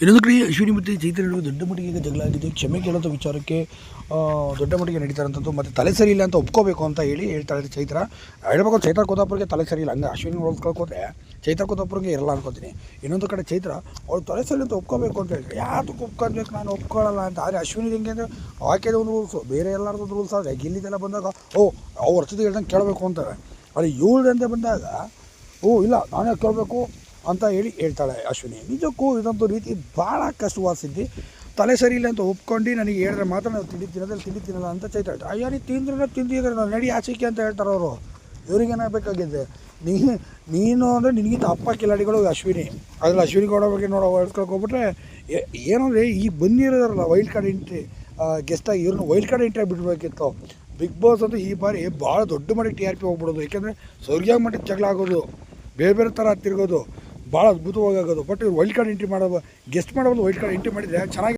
ಇನ್ನೊಂದು ಕಡೆ ಅಶ್ವಿನಿ ಮತ್ತು ಚೈತ್ರ ನಡುವೆ ದೊಡ್ಡ ಮಟ್ಟಿಗೆ ಈಗ ಜಗಳ ಆಗಿದೆ. ಕ್ಷಮೆ ಕೇಳೋಂಥ ವಿಚಾರಕ್ಕೆ ದೊಡ್ಡ ಮಟ್ಟಿಗೆ ನಡೀತಾ ಇರೋಂಥದ್ದು. ಮತ್ತು ತಲೆ ಸರಿ ಇಲ್ಲ ಅಂತ ಒಪ್ಕೋಬೇಕು ಅಂತ ಹೇಳ್ತಾ ಇದ್ದಾರೆ ಚೈತ್ರ. ಹೇಳ್ಬೇಕು ಚೈತ್ರ ಕೋತಾಪುರ್ಗೆ ತಲೆ ಸರಿ ಇಲ್ಲ, ಹಂಗೆ ಅಶ್ವಿನಿ ಹೋಲ್ಕೊಳ್ಕೋದ್ರೆ ಚೈತ್ರ ಕೋತಾಪುರ್ಗೆ ಇರಲ್ಲ ಅನ್ಕೋತೀನಿ. ಇನ್ನೊಂದು ಕಡೆ ಚೈತ್ರ ಅವ್ರು ತಲೆ ಸರಿ ಅಂತ ಒಪ್ಕೋಬೇಕು ಅಂತ ಹೇಳಿದ್ರೆ ಯಾತಕ್ಕೆ ಒಪ್ಕೊಳ್ಬೇಕು, ನಾನು ಒಪ್ಕೊಳ್ಳಲ್ಲ ಅಂತ. ಆದರೆ ಅಶ್ವಿನಿ ಹೆಂಗೆ ಅಂದರೆ ಆಕೆದ ಒಂದು ರೂಲ್ಸು, ಬೇರೆ ಎಲ್ಲರದ್ದು ರೂಲ್ಸ್ ಆದರೆ ಗಿಲ್ಲಿದೆಲ್ಲ ಬಂದಾಗ ಅವ್ರ ಅರ್ಥದ ಹೇಳ್ದಂಗೆ ಕೇಳಬೇಕು ಅಂತಾರೆ. ಆದರೆ ಇವ್ರದಂತೆ ಬಂದಾಗ ಇಲ್ಲ ನಾನೇ ಕೇಳಬೇಕು ಅಂತ ಹೇಳ್ತಾಳೆ ಅಶ್ವಿನಿ. ನಿಜಕ್ಕೂ ಇದೊಂದು ರೀತಿ ಭಾಳ ಕಷ್ಟವಾದ ಸಿದ್ಧಿ. ತಲೆ ಸರಿ ಇಲ್ಲ ಅಂತ ಒಪ್ಕೊಂಡು ನನಗೆ ಹೇಳಿದ್ರೆ ಮಾತ್ರ ನಾವು ತಿಂದಿದ್ದೀನಲ್ಲ ಅಂತ ಚೈತ್ರ ಹೇಳ್ತಾರೆ. ಅಯ್ಯೋ ನೀನು ತಿಂದಿದ್ರೆ ನಾವು ನಡಿ ಆಚೆಗೆ ಅಂತ ಹೇಳ್ತಾರೆ ಅವರು. ಇವ್ರಿಗೇನಾಗಬೇಕಾಗಿದೆ, ನೀನು ಅಂದರೆ ನಿನಗಿಂತ ಅಪ್ಪ ಕಿಲಾಡಿಗಳು ಅಶ್ವಿನಿ. ಅದ್ರಲ್ಲಿ ಅಶ್ವಿನಿ ಗೌಡ ಬಗ್ಗೆ ಹೇಳ್ಕೊಳಕ್ಕೆ ಹೋಗ್ಬಿಟ್ರೆ ಏನು ಅಂದರೆ ಈಗ ಬಂದಿರೋದಾರಲ್ಲ ವೈಲ್ಡ್ ಕಾರ್ಡ್ ಎಂಟ್ರಿ ಗೆಸ್ಟಾಗಿ ಇವ್ರನ್ನ ವೈಲ್ಡ್ ಕಾರ್ಡ್ ಎಂಟ್ರಿ ಬಿಡಬೇಕಿತ್ತು. ಬಿಗ್ ಬಾಸ್ ಅಂತೂ ಈ ಬಾರಿ ಭಾಳ ದೊಡ್ಡ ಮಟ್ಟಿಗೆ TRP ಹೋಗ್ಬಿಡೋದು. ಯಾಕೆಂದರೆ ಸೌರ್ಯ ಮಟ್ಟಿಗೆ ಜಗಳ ಆಗೋದು, ಬೇರೆ ಥರ ತಿರ್ಗೋದು ಭಾಳ ಅದ್ಭುತವಾಗಿ ಆಗೋದು. ಬಟ್ ಇವ್ರು ವೈಲ್ಡ್ ಕಾರ್ಡ್ ಎಂಟ್ರಿ ಗೆಸ್ಟ್ ಮಾಡೋ ವೈಲ್ಡ್ ಕಾರ್ಡ್ ಎಂಟ್ರಿ ಮಾಡಿದರೆ ಚೆನ್ನಾಗಿ